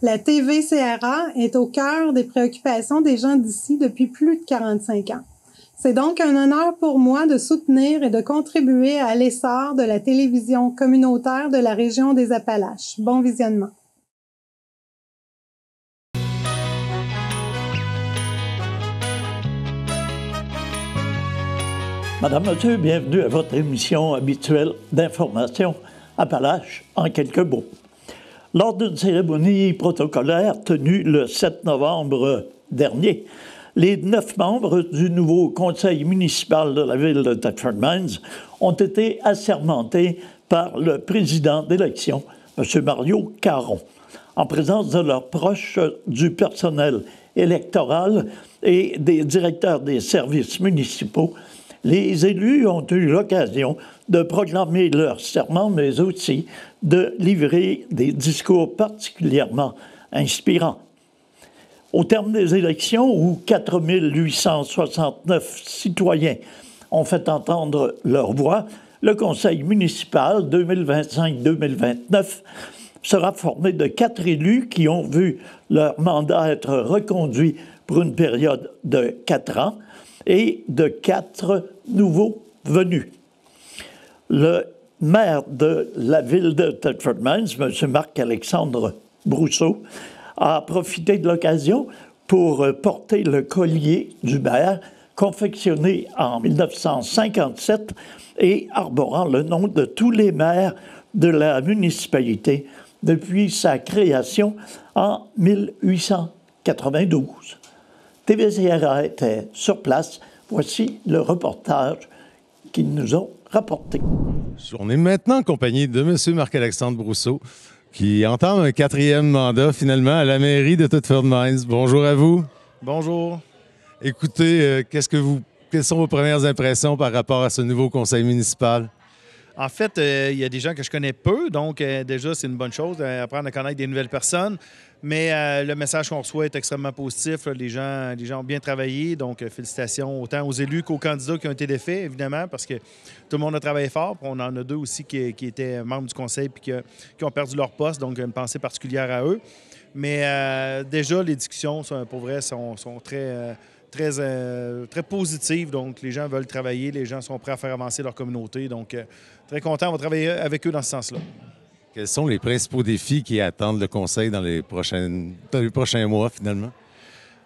La TVCRA est au cœur des préoccupations des gens d'ici depuis plus de 45 ans. C'est donc un honneur pour moi de soutenir et de contribuer à l'essor de la télévision communautaire de la région des Appalaches. Bon visionnement. Madame, Monsieur, bienvenue à votre émission habituelle d'information Appalaches en quelques mots. Lors d'une cérémonie protocolaire tenue le 7 novembre dernier, les 9 membres du nouveau conseil municipal de la ville de Thetford Mines ont été assermentés par le président d'élection, M. Mario Caron, en présence de leurs proches, du personnel électoral et des directeurs des services municipaux. Les élus ont eu l'occasion de proclamer leur serment, mais aussi de livrer des discours particulièrement inspirants. Au terme des élections, où 4 869 citoyens ont fait entendre leur voix, le conseil municipal 2025-2029 sera formé de 4 élus qui ont vu leur mandat être reconduit pour une période de 4 ans et de 4 nouveaux venus. Le maire de la ville de Thetford Mines, M. Marc-Alexandre Brousseau, a profité de l'occasion pour porter le collier du maire, confectionné en 1957 et arborant le nom de tous les maires de la municipalité depuis sa création en 1892. TVCRA était sur place. Voici le reportage qu'ils nous ont rapporté. On est maintenant en compagnie de M. Marc-Alexandre Brousseau, qui entame un 4e mandat, finalement, à la mairie de Thetford Mines. Bonjour à vous. Bonjour. Écoutez, quelles sont vos premières impressions par rapport à ce nouveau conseil municipal? En fait, il y a des gens que je connais peu, donc déjà, c'est une bonne chose d'apprendre à connaître des nouvelles personnes. Mais le message qu'on reçoit est extrêmement positif. Là. Les gens ont bien travaillé, donc félicitations autant aux élus qu'aux candidats qui ont été défaits, évidemment, parce que tout le monde a travaillé fort. Puis on en a 2 aussi qui étaient membres du conseil et qui ont perdu leur poste, donc une pensée particulière à eux. Mais déjà, les discussions, pour vrai, sont très positives. Donc, les gens veulent travailler, les gens sont prêts à faire avancer leur communauté. Donc, très content, on va travailler avec eux dans ce sens-là. Quels sont les principaux défis qui attendent le conseil dans les prochains mois, finalement?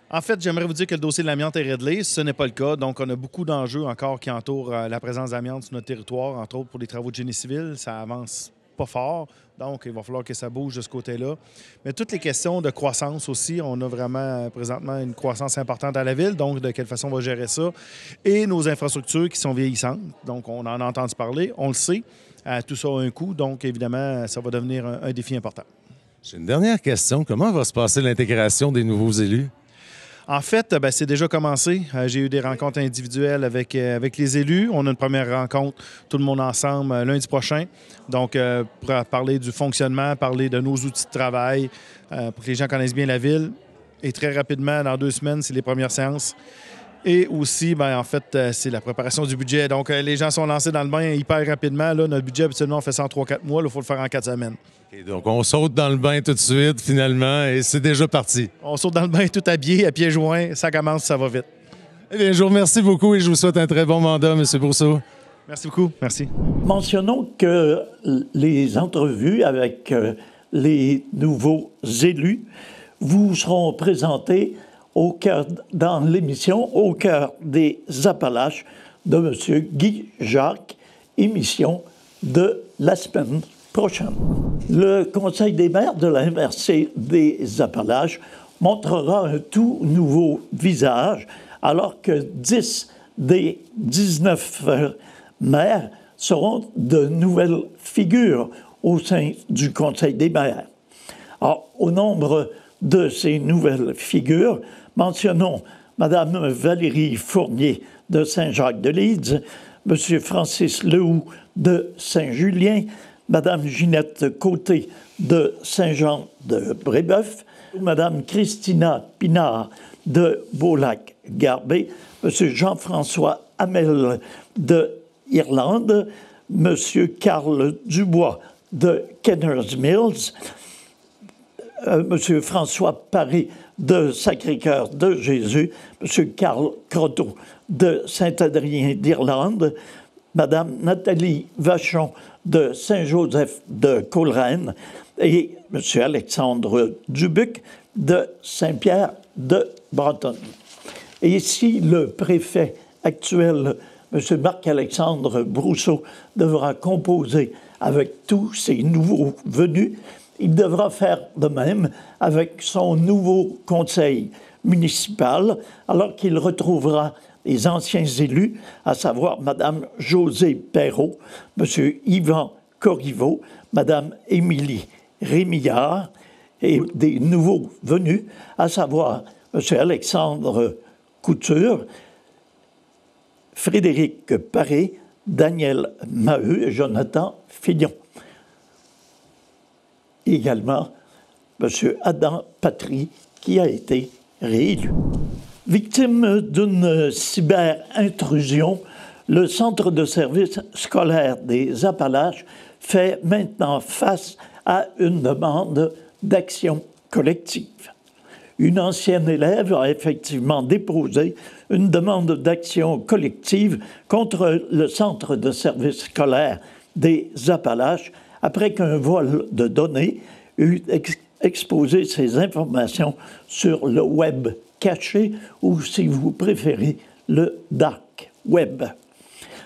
En fait, j'aimerais vous dire que le dossier de l'amiante est réglé. Ce n'est pas le cas. Donc, on a beaucoup d'enjeux encore qui entourent la présence d'amiante sur notre territoire, entre autres pour les travaux de génie civil. Ça avance pas fort. Donc, il va falloir que ça bouge de ce côté-là. Mais toutes les questions de croissance aussi, on a vraiment présentement une croissance importante à la ville. Donc, de quelle façon on va gérer ça? Et nos infrastructures qui sont vieillissantes. Donc, on en a entendu parler, on le sait. Tout ça a un coût. Donc, évidemment, ça va devenir un défi important. J'ai une dernière question. Comment va se passer l'intégration des nouveaux élus? En fait, c'est déjà commencé. J'ai eu des rencontres individuelles avec les élus. On a une première rencontre, tout le monde ensemble, lundi prochain. Donc, pour parler du fonctionnement, parler de nos outils de travail, pour que les gens connaissent bien la ville. Et très rapidement, dans 2 semaines, c'est les premières séances. Et aussi, en fait, c'est la préparation du budget. Donc, les gens sont lancés dans le bain hyper rapidement. Là, notre budget, habituellement, on fait ça en 3-4 mois. Il faut le faire en 4 semaines. Et donc, on saute dans le bain tout de suite, finalement, et c'est déjà parti. On saute dans le bain tout habillé, à pieds joints. Ça commence, ça va vite. Eh bien, je vous remercie beaucoup et je vous souhaite un très bon mandat, M. Brousseau. Merci beaucoup. Merci. Mentionnons que les entrevues avec les nouveaux élus vous seront présentées dans l'émission Au cœur des Appalaches de M. Guy Jacques, émission de la semaine prochaine. Le Conseil des maires de la MRC des Appalaches montrera un tout nouveau visage, alors que 10 des 19 maires seront de nouvelles figures au sein du Conseil des maires. Alors, au nombre de ces nouvelles figures, mentionnons Mme Valérie Fournier de Saint-Jacques-de-Leeds, M. Francis Lehoux de Saint-Julien, Mme Ginette Côté de Saint-Jean-de-Brébeuf, Mme Christina Pinard de Beaulac-Garbé, M. Jean-François Hamel de Irlande, M. Carl Dubois de Kenners Mills, M. François Paré de Sacré-Cœur de Jésus, M. Carl Croteau de Saint-Adrien d'Irlande, Mme Nathalie Vachon de Saint-Joseph de Coleraine et M. Alexandre Dubuc de Saint-Pierre de Bretonne. Et si le préfet actuel, M. Marc-Alexandre Brousseau, devra composer avec tous ces nouveaux venus, il devra faire de même avec son nouveau conseil municipal, alors qu'il retrouvera les anciens élus, à savoir Mme Josée Perrault, M. Yvan Corriveau, Mme Émilie Rémillard, et des nouveaux venus, à savoir M. Alexandre Couture, Frédéric Paré, Daniel Maheu et Jonathan Fillon. Également, M. Adam Patry, qui a été réélu. Victime d'une cyber-intrusion, le Centre de services scolaires des Appalaches fait maintenant face à une demande d'action collective. Une ancienne élève a effectivement déposé une demande d'action collective contre le Centre de services scolaires des Appalaches après qu'un vol de données eut exposé ces informations sur le web caché ou, si vous préférez, le dark web.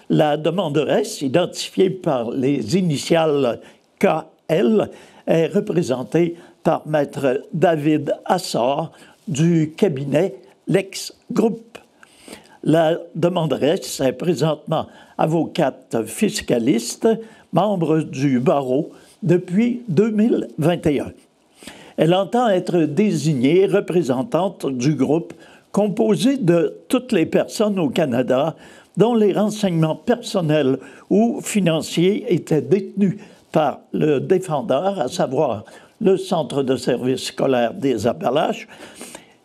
La demanderesse, identifiée par les initiales KL, est représentée par Maître David Assor du cabinet Lex Group. La demanderesse est présentement avocate fiscaliste, membre du barreau depuis 2021. Elle entend être désignée représentante du groupe composé de toutes les personnes au Canada dont les renseignements personnels ou financiers étaient détenus par le défendeur, à savoir le Centre de services scolaires des Appalaches,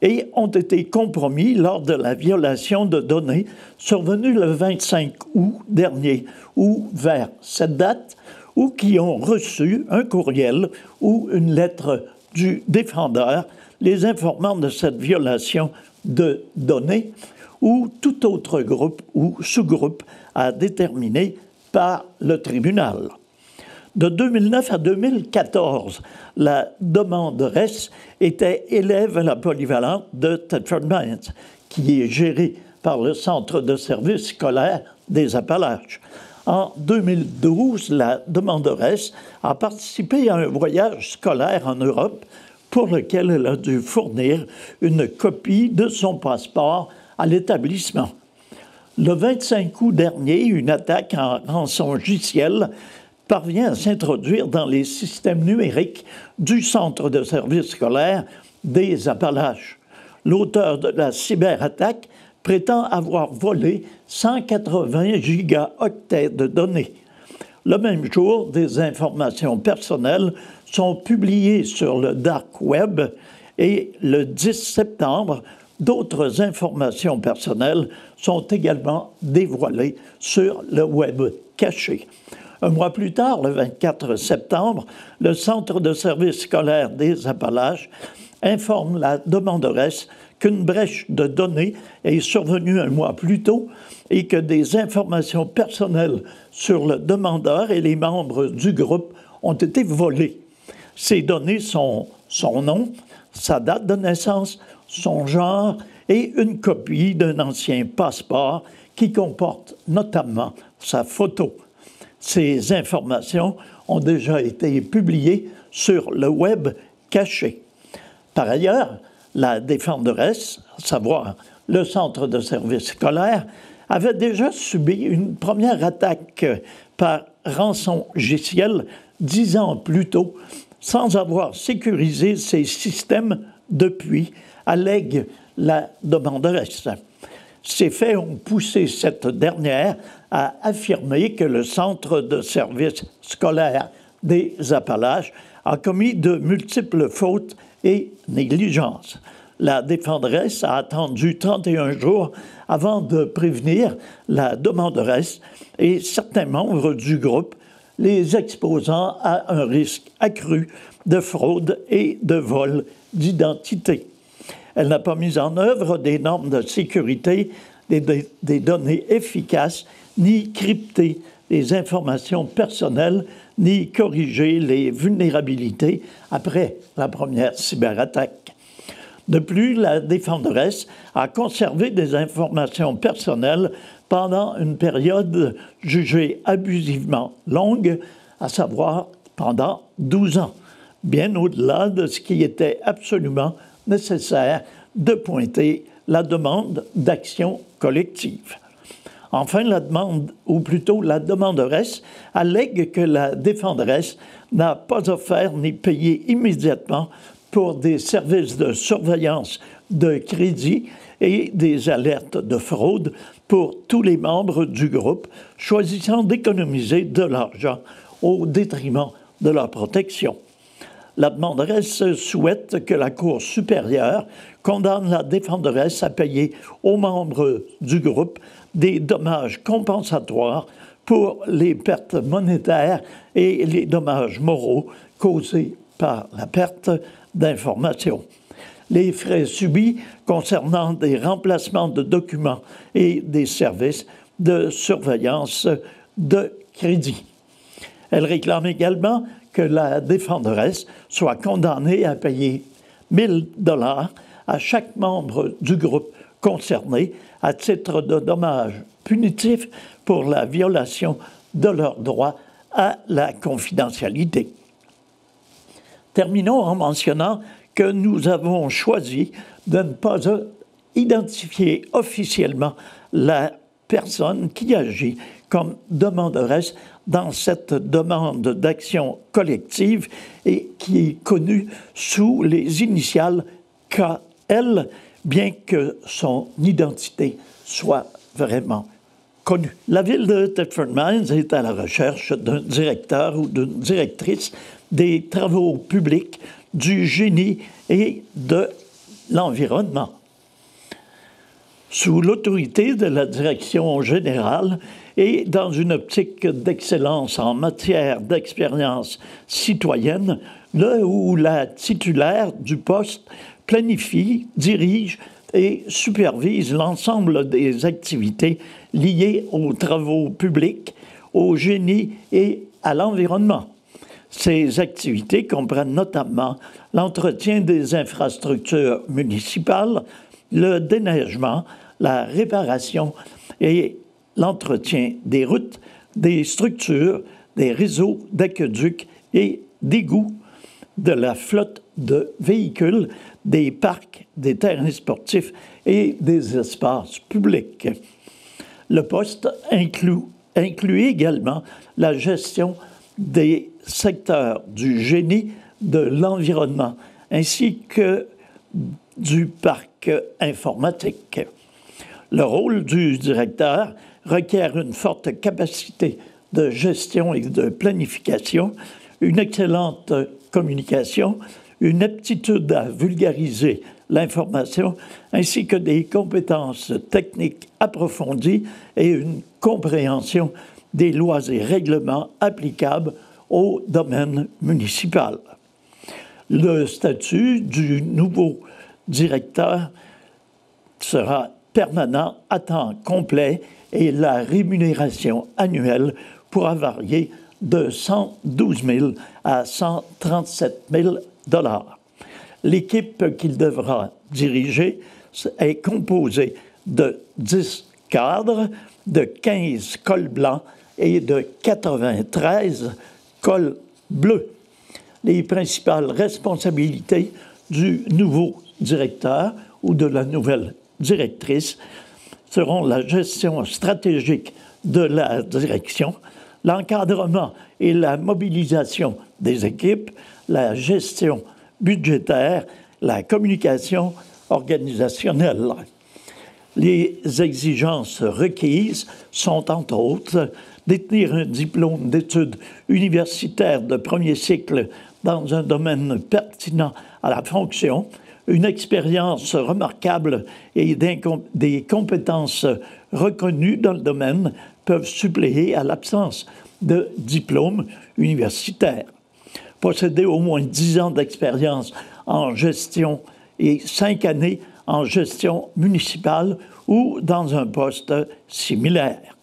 et ont été compromis lors de la violation de données survenue le 25 août dernier ou vers cette date, ou qui ont reçu un courriel ou une lettre du défendeur les informant de cette violation de données ou tout autre groupe ou sous-groupe à déterminer par le tribunal. De 2009 à 2014, la demanderesse était élève à la polyvalente de Thetford Mines, qui est gérée par le Centre de services scolaires des Appalaches. En 2012, la demanderesse a participé à un voyage scolaire en Europe pour lequel elle a dû fournir une copie de son passeport à l'établissement. Le 25 août dernier, une attaque en rançongiciel parvient à s'introduire dans les systèmes numériques du Centre de services scolaires des Appalaches. L'auteur de la cyberattaque prétend avoir volé 180 gigaoctets de données. Le même jour, des informations personnelles sont publiées sur le dark web et le 10 septembre, d'autres informations personnelles sont également dévoilées sur le web caché. Un mois plus tard, le 24 septembre, le Centre de services scolaires des Appalaches informe la demanderesse qu'une brèche de données est survenue un mois plus tôt et que des informations personnelles sur le demandeur et les membres du groupe ont été volées. Ces données sont son nom, sa date de naissance, son genre et une copie d'un ancien passeport qui comporte notamment sa photo. Ces informations ont déjà été publiées sur le web caché. Par ailleurs, la défenderesse, à savoir le Centre de services scolaires, avait déjà subi une première attaque par rançongiciel 10 ans plus tôt, sans avoir sécurisé ses systèmes depuis, allègue la demanderesse. Ces faits ont poussé cette dernière à affirmer que le Centre de services scolaires des Appalaches a commis de multiples fautes et négligences. La défenderesse a attendu 31 jours avant de prévenir la demanderesse et certains membres du groupe les exposant à un risque accru de fraude et de vol d'identité. Elle n'a pas mis en œuvre des normes de sécurité, des données efficaces, ni crypté les informations personnelles, ni corrigé les vulnérabilités après la première cyberattaque. De plus, la défenderesse a conservé des informations personnelles pendant une période jugée abusivement longue, à savoir pendant 12 ans, bien au-delà de ce qui était absolument nécessaire de pointer la demande d'action collective. Enfin, la demande, ou plutôt la demanderesse, allègue que la défenderesse n'a pas offert ni payé immédiatement pour des services de surveillance de crédit et des alertes de fraude pour tous les membres du groupe, choisissant d'économiser de l'argent au détriment de leur protection. La demanderesse souhaite que la Cour supérieure condamne la défenderesse à payer aux membres du groupe des dommages compensatoires pour les pertes monétaires et les dommages moraux causés par la perte d'informations. Les frais subis concernant des remplacements de documents et des services de surveillance de crédit. Elle réclame également que la défenderesse soit condamnée à payer 1 000 $ à chaque membre du groupe concerné à titre de dommages punitifs pour la violation de leur droit à la confidentialité. Terminons en mentionnant que nous avons choisi de ne pas identifier officiellement la personne qui agit comme demanderesse dans cette demande d'action collective et qui est connue sous les initiales KL, bien que son identité soit vraiment connue. La ville de Thetford Mines est à la recherche d'un directeur ou d'une directrice des travaux publics, du génie et de l'environnement. Sous l'autorité de la direction générale et dans une optique d'excellence en matière d'expérience citoyenne, le ou la titulaire du poste planifie, dirige et supervise l'ensemble des activités liées aux travaux publics, au génie et à l'environnement. Ces activités comprennent notamment l'entretien des infrastructures municipales, le déneigement, la réparation et l'entretien des routes, des structures, des réseaux d'aqueducs et d'égouts, de la flotte de véhicules, des parcs, des terrains sportifs et des espaces publics. Le poste inclut également la gestion des secteurs du génie, de l'environnement, ainsi que du parc informatique. Le rôle du directeur requiert une forte capacité de gestion et de planification, une excellente communication, une aptitude à vulgariser l'information, ainsi que des compétences techniques approfondies et une compréhension des lois et règlements applicables au domaine municipal. Le statut du nouveau directeur sera permanent à temps complet et la rémunération annuelle pourra varier de 112 000 à 137 000 $. L'équipe qu'il devra diriger est composée de 10 cadres, de 15 cols blancs et de 93 cols bleus. Les principales responsabilités du nouveau directeur ou de la nouvelle directrice seront la gestion stratégique de la direction, l'encadrement et la mobilisation des équipes, la gestion budgétaire, la communication organisationnelle. Les exigences requises sont, entre autres, détenir un diplôme d'études universitaires de premier cycle dans un domaine pertinent à la fonction, une expérience remarquable et des compétences reconnues dans le domaine peuvent suppléer à l'absence de diplôme universitaire. Posséder au moins 10 ans d'expérience en gestion et 5 années en gestion municipale ou dans un poste similaire.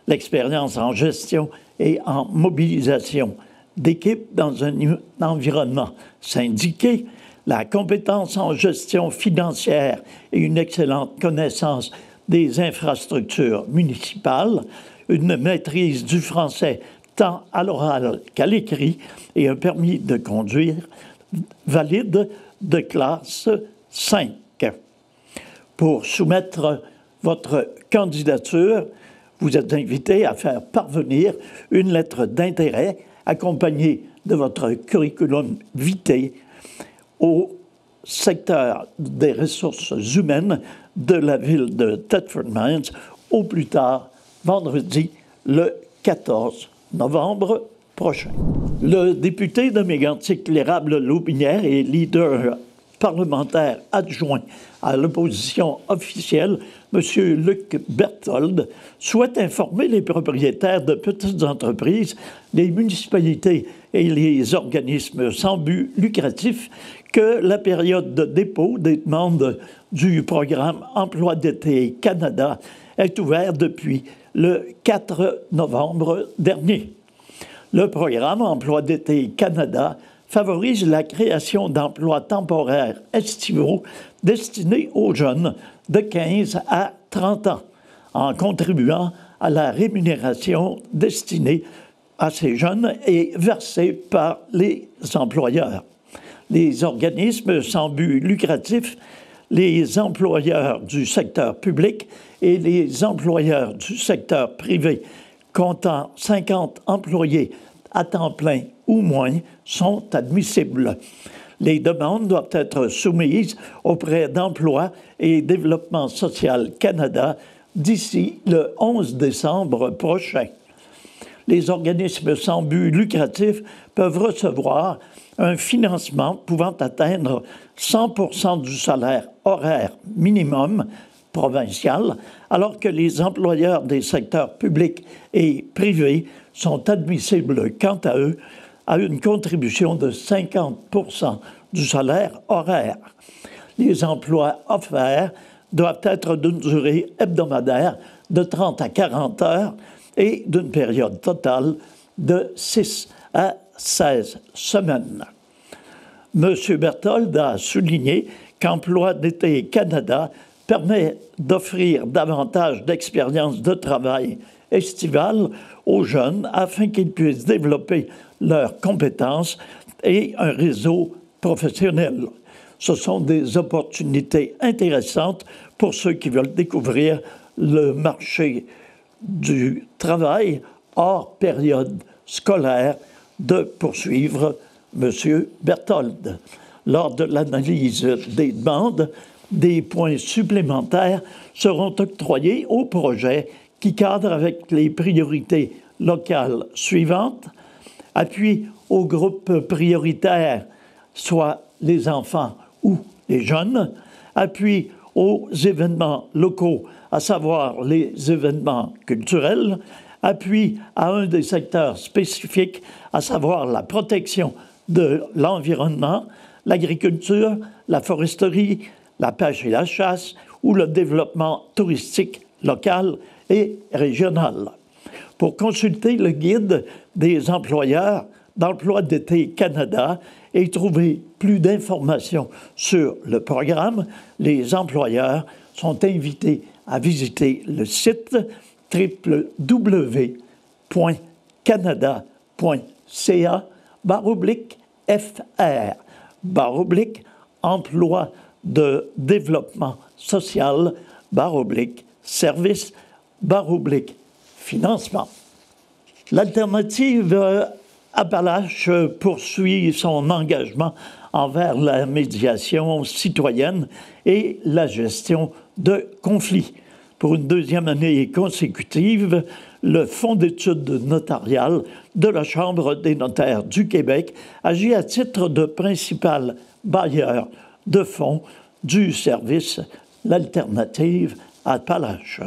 L'expérience en gestion et en mobilisation d'équipe dans un environnement syndiqué, la compétence en gestion financière et une excellente connaissance des infrastructures municipales, une maîtrise du français tant à l'oral qu'à l'écrit et un permis de conduire valide de classe 5. Pour soumettre votre candidature, vous êtes invité à faire parvenir une lettre d'intérêt accompagnée de votre curriculum vitae au secteur des ressources humaines de la ville de Thetford Mines au plus tard vendredi le 14 novembre prochain. Le député de Mégantic-l'Érable-Lotbinière et leader parlementaire adjoint à l'opposition officielle, M. Luc Berthold, souhaite informer les propriétaires de petites entreprises, les municipalités et les organismes sans but lucratif que la période de dépôt des demandes du programme Emploi d'été Canada est ouverte depuis le 4 novembre dernier. Le programme Emploi d'été Canada favorise la création d'emplois temporaires estivaux destinés aux jeunes de 15 à 30 ans, en contribuant à la rémunération destinée à ces jeunes et versée par les employeurs. Les organismes sans but lucratif, les employeurs du secteur public et les employeurs du secteur privé comptant 50 employés à temps plein ou moins sont admissibles. Les demandes doivent être soumises auprès d'Emploi et Développement social Canada d'ici le 11 décembre prochain. Les organismes sans but lucratif peuvent recevoir un financement pouvant atteindre 100% du salaire horaire minimum provincial, alors que les employeurs des secteurs publics et privés sont admissibles, quant à eux, à une contribution de 50% du salaire horaire. Les emplois offerts doivent être d'une durée hebdomadaire de 30 à 40 heures et d'une période totale de 6 à 16 semaines. M. Berthold a souligné qu'Emploi d'été Canada permet d'offrir davantage d'expériences de travail estivales aux jeunes afin qu'ils puissent développer leurs compétences et un réseau professionnel. Ce sont des opportunités intéressantes pour ceux qui veulent découvrir le marché du travail hors période scolaire, de poursuivre M. Berthold. Lors de l'analyse des demandes, des points supplémentaires seront octroyés au projet qui cadre avec les priorités locales suivantes: appui aux groupes prioritaires, soit les enfants ou les jeunes, appui aux événements locaux, à savoir les événements culturels, appui à un des secteurs spécifiques, à savoir la protection de l'environnement, l'agriculture, la foresterie, la pêche et la chasse ou le développement touristique local et régional. Pour consulter le guide des employeurs d'Emploi d'été Canada et trouver plus d'informations sur le programme, les employeurs sont invités à visiter le site www.canada.ca/FR/emploi de développement social /service/financement. L'alternative Appalaches poursuit son engagement envers la médiation citoyenne et la gestion de conflits. Pour une deuxième année consécutive, le Fonds d'études notariales de la Chambre des notaires du Québec agit à titre de principal bailleur de fonds du service L'Alternative Appalaches.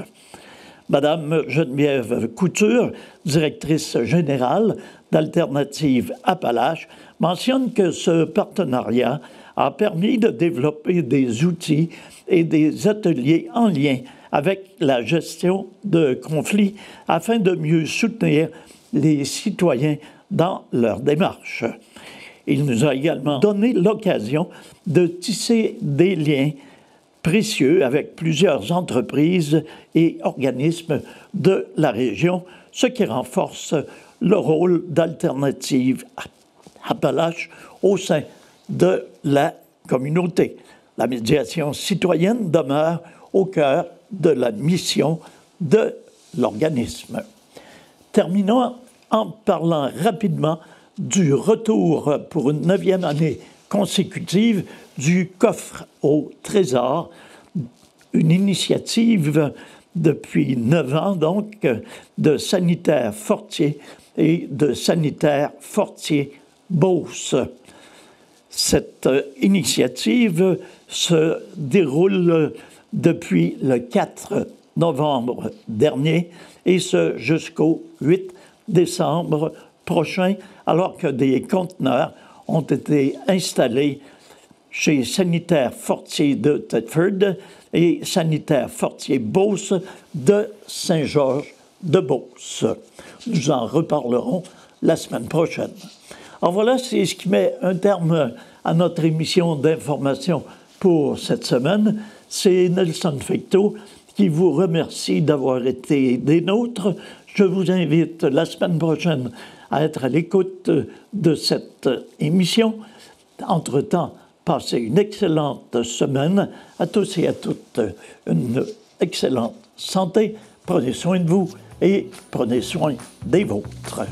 Madame Geneviève Couture, directrice générale d'Alternative Appalaches, mentionne que ce partenariat a permis de développer des outils et des ateliers en lien avec la gestion de conflits afin de mieux soutenir les citoyens dans leur démarche. Il nous a également donné l'occasion de tisser des liens précieux avec plusieurs entreprises et organismes de la région, ce qui renforce le rôle d'Alternative Appalaches au sein de la communauté. La médiation citoyenne demeure au cœur de la mission de l'organisme. Terminons en parlant rapidement du retour pour une 9e année consécutive du coffre au trésor, une initiative depuis 9 ans donc de Sanitaire Fortier et de Sanitaire Fortier Beauce. Cette initiative se déroule depuis le 4 novembre dernier et ce jusqu'au 8 décembre prochain, alors que des conteneurs ont été installés chez Sanitaire Fortier de Thetford et Sanitaire Fortier Beauce de Saint-Georges-de-Beauce. Nous en reparlerons la semaine prochaine. Alors voilà, c'est ce qui met un terme à notre émission d'information pour cette semaine. C'est Nelson Fecteau qui vous remercie d'avoir été des nôtres. Je vous invite la semaine prochaine à être à l'écoute de cette émission. Entre-temps, passez une excellente semaine. À tous et à toutes, une excellente santé. Prenez soin de vous et prenez soin des vôtres.